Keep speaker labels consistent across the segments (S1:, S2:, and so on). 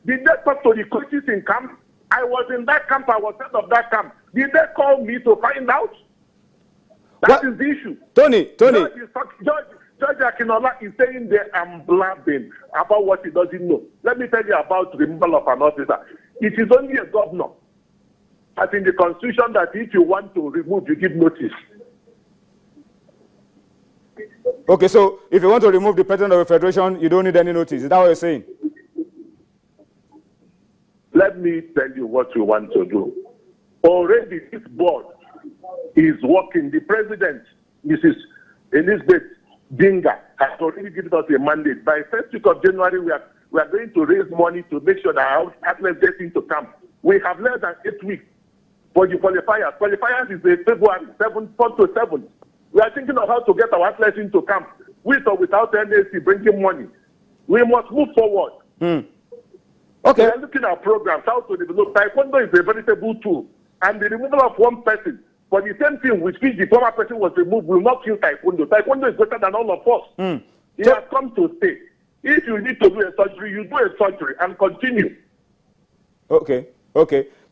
S1: Did they talk to the coaches in camp? I was in that camp. I was head of that camp. Did they call me to find out? That is the issue.
S2: Tony.
S1: Judge Akinola is saying that I'm blabbing about what he doesn't know. Let me tell you about removal of an officer. It is only a governor, as in the constitution, that if you want to remove, you give notice.
S2: Okay, so if you want to remove the president of the federation, you don't need any notice. Is that what you're saying?
S1: Let me tell you what we want to do. Already this board is working. The president, Mrs. Elizabeth Dinga, has already given us a mandate. By 1st week of January, we are going to raise money to make sure that our athletes get into camp. We have less than 8 weeks for the qualifiers. Qualifiers is February 4th to 7th. We are thinking of how to get our athletes into camp, with or without NAC bringing money. We must move forward.
S2: Okay.
S1: We are looking at programs, how to develop. Taekwondo is a veritable tool. And the removal of one person for the same thing with which the former person was removed will not kill Taekwondo. Taekwondo is better than all of us. It has come to stay. If you need to do a surgery, you do a surgery and continue.
S2: Okay.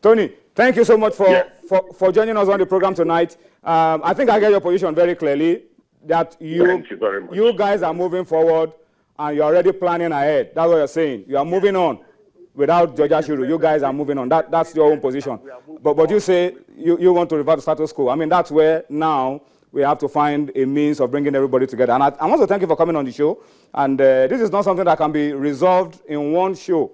S2: Tony, thank you so much for joining us on the program tonight. I think I get your position very clearly, that
S1: Thank you very much.
S2: You guys are moving forward and you're already planning ahead. That's what you're saying. You are moving on. Without George Ashuru, you guys are moving on. That's your own position. But you say you want to revert to status quo. I mean, that's where now we have to find a means of bringing everybody together. And I want to thank you for coming on the show. And this is not something that can be resolved in one show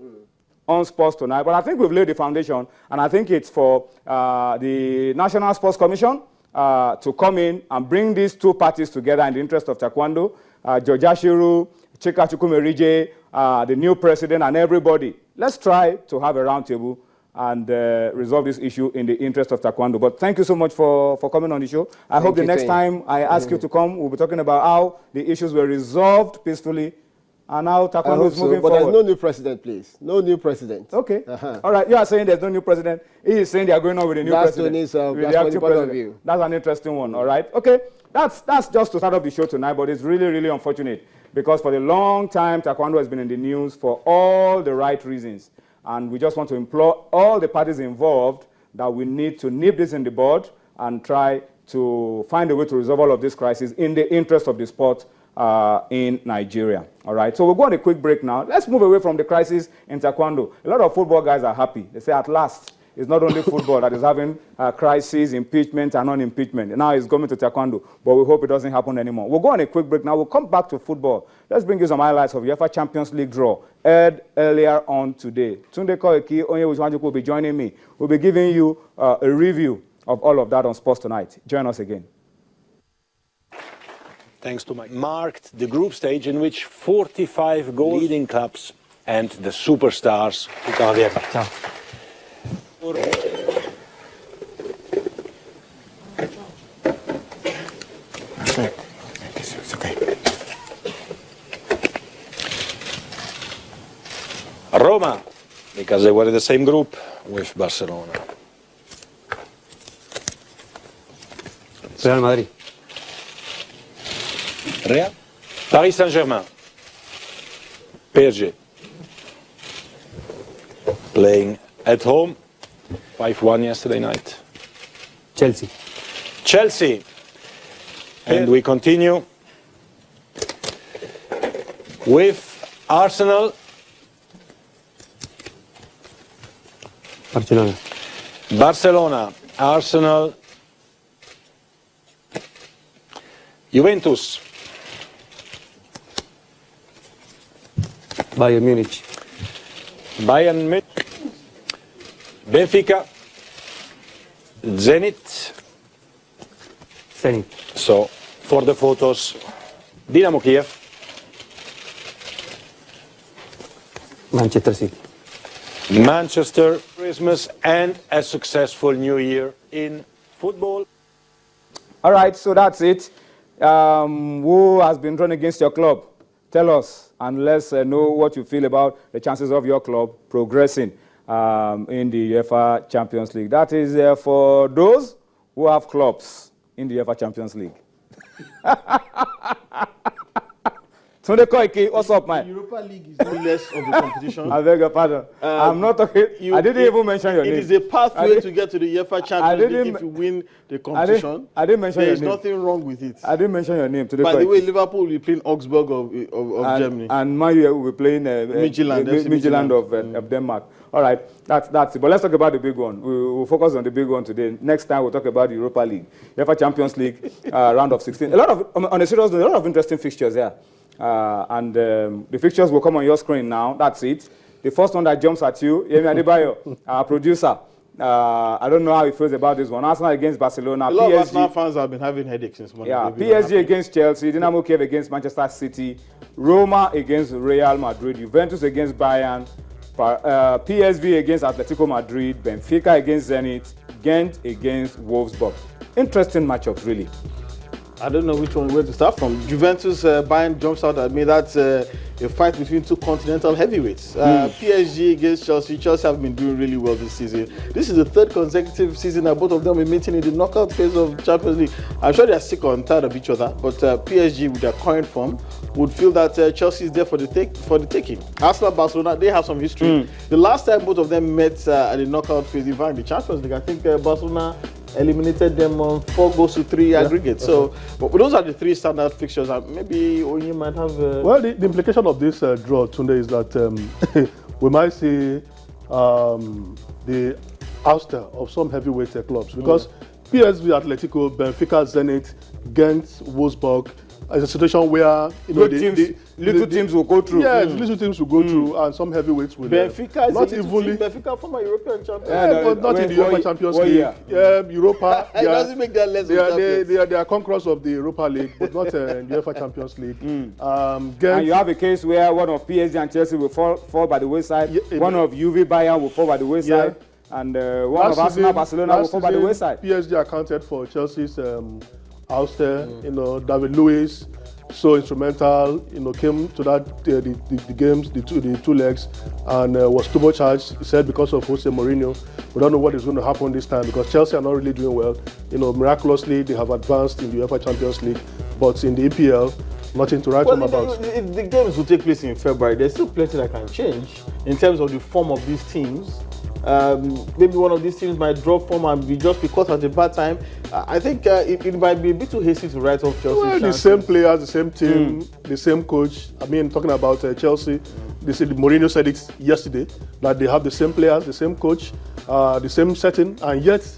S2: on Sports Tonight. But I think we've laid the foundation. And I think it's for the National Sports Commission to come in and bring these two parties together in the interest of Taekwondo. George Ashuru, Chika Chukwumerije, the new president, and everybody. Let's try to have a roundtable and resolve this issue in the interest of Taekwondo. But thank you so much for coming on the show. I hope the next time I ask you to come, we'll be talking about how the issues were resolved peacefully and how Taekwondo is moving forward.
S3: But there's no new president, please. No new president.
S2: Okay. All right. You are saying there's no new president. He is saying they are going on with a new president.
S3: That's Tony's point of view.
S2: That's an interesting one. All right. Okay. That's just to start off the show tonight, but it's really, really unfortunate. Because for a long time, Taekwondo has been in the news for all the right reasons. And we just want to implore all the parties involved that we need to nip this in the bud and try to find a way to resolve all of this crisis in the interest of the sport in Nigeria. All right, so we'll go on a quick break now. Let's move away from the crisis in Taekwondo. A lot of football guys are happy. They say, at last, it's not only football that is having crises, impeachment, and non-impeachment. Now it's going to Taekwondo, but we hope it doesn't happen anymore. We'll go on a quick break now. We'll come back to football. Let's bring you some highlights of UEFA Champions League draw aired earlier on today. Tunde Koiki, Onye Wiswanjuk will be joining me. We'll be giving you a review of all of that on Sports Tonight. Join us again.
S4: Thanks to Mike. Marked the group stage in which 45 goals, leading clubs and the superstars.
S3: It's okay.
S4: Roma, because they were in the same group with Barcelona.
S5: Real Madrid.
S4: Real. Paris Saint-Germain. PSG. Playing at home. 5-1 yesterday night.
S5: Chelsea.
S4: Chelsea. And we continue with Arsenal.
S5: Barcelona.
S4: Barcelona. Arsenal. Juventus.
S5: Bayern Munich.
S4: Bayern Munich. Benfica. Zenit.
S5: Zenit.
S4: So, for the photos, Dynamo Kiev.
S5: Manchester City.
S4: Manchester, Christmas, and a successful New Year in football.
S2: All right, so that's it. Who has been drawn against your club? Tell us, and let's know what you feel about the chances of your club progressing in the UEFA Champions League. That is for those who have clubs in the UEFA Champions League. Sunday Koike, what's up,
S3: The
S2: man?
S3: Europa League is no less of a competition.
S2: I beg your pardon. I'm not talking. I didn't even mention your name.
S3: It is a pathway to get to the UEFA Champions League if you win the competition.
S2: I didn't mention
S3: There
S2: your
S3: is
S2: name.
S3: nothing wrong with it.
S2: I didn't mention your name. Today,
S3: By the way, Liverpool will be playing Augsburg of Germany.
S2: And Man U will be playing
S3: Midtjylland,
S2: of Denmark. All right, that's it. But let's talk about the big one. We'll focus on the big one today. Next time we'll talk about the Europa League, UEFA Champions League, round of 16. On a serious note, a lot of interesting fixtures here. The fixtures will come on your screen now. That's it. The first one that jumps at you, Yemi Adebayo, our producer. I don't know how he feels about this one. Arsenal against Barcelona.
S3: A lot of Arsenal fans have been having headaches since morning.
S2: Yeah, PSG against Chelsea, Dynamo Kiev against Manchester City, Roma against Real Madrid, Juventus against Bayern, PSV against Atletico Madrid, Benfica against Zenit, Ghent against Wolfsburg. Interesting matchups, really.
S3: I don't know which one where to start from. Juventus Bayern jumps out at me. That's a fight between two continental heavyweights. PSG against Chelsea. Chelsea have been doing really well this season. This is the third consecutive season that both of them are meeting in the knockout phase of Champions League. I'm sure they are sick or tired of each other, but PSG with their current form would feel that Chelsea is there for the taking. Arsenal, Barcelona, they have some history. The last time both of them met at the knockout phase, even in the Champions League, I think Barcelona eliminated them on 4-3 aggregate. So, but those are the three standard fixtures. Maybe Onye might have.
S6: Well, the implication of this draw today is that we might see the ouster of some heavyweight clubs because PSV, Atletico, Benfica, Zenit, Ghent, Wolfsburg is a situation where
S2: little teams will go through.
S6: Yeah, little teams will go through, and some heavyweights will.
S3: Benfica is
S6: not
S3: a little
S6: evenly.
S3: team. Benfica former European champion.
S6: But not in the UEFA Champions League. Europa.
S3: It doesn't make that less.
S6: They are conquerors of the Europa League, but not in the UEFA Champions League.
S2: And you have a case where one of PSG and Chelsea will fall by the wayside. One of Juve Bayern will fall by the wayside. And one of Arsenal Barcelona will fall by the wayside.
S6: PSG accounted for Chelsea's ouster. David Luiz, so instrumental. Came to that the games, the two legs, and was turbocharged. He said because of Jose Mourinho. We don't know what is going to happen this time because Chelsea are not really doing well. Miraculously they have advanced in the UEFA Champions League, but in the EPL, nothing to write home about.
S3: The games will take place in February. There's still plenty that can change in terms of the form of these teams. Maybe one of these teams might drop form and be just because at a bad time. I think it might be a bit too hasty to write off Chelsea.
S6: Well, the same players, the same team, the same coach. I mean, talking about Chelsea, Mourinho said it yesterday that they have the same players, the same coach, the same setting, and yet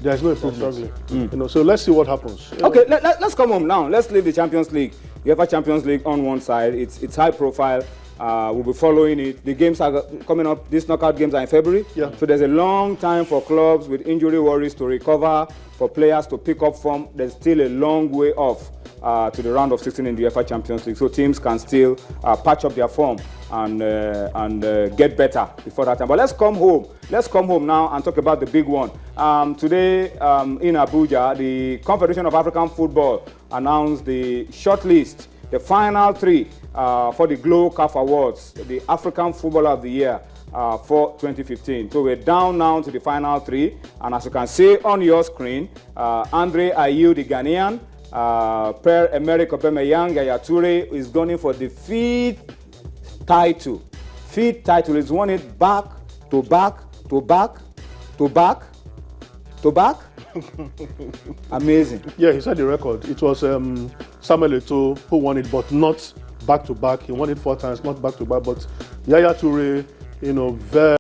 S6: there is no improvement. So let's see what happens.
S2: Okay, let's come home now. Let's leave the Champions League. UEFA Champions League on one side. It's high profile. We'll be following it. The games are coming up. These knockout games are in February.
S6: Yeah.
S2: So there's a long time for clubs with injury worries to recover, for players to pick up form. There's still a long way off to the round of 16 in the UEFA Champions League. So teams can still patch up their form and get better before that time. But let's come home. Let's come home now and talk about the big one. Today in Abuja, the Confederation of African Football announced the shortlist, the final three for the Glow CAF Awards, the African Footballer of the Year for 2015. So we're down now to the final three. And as you can see on your screen, Andre Ayew, the Ghanaian, Pierre-Emerick Aubameyang Yaya Toure is gunning for the fifth title. Fifth title. He's won it back to back to back to back to back. Amazing.
S6: Yeah, he set the record. It was Samuel Eto'o who won it, but not back to back. He won it 4 times, not back to back. But Yaya Toure, very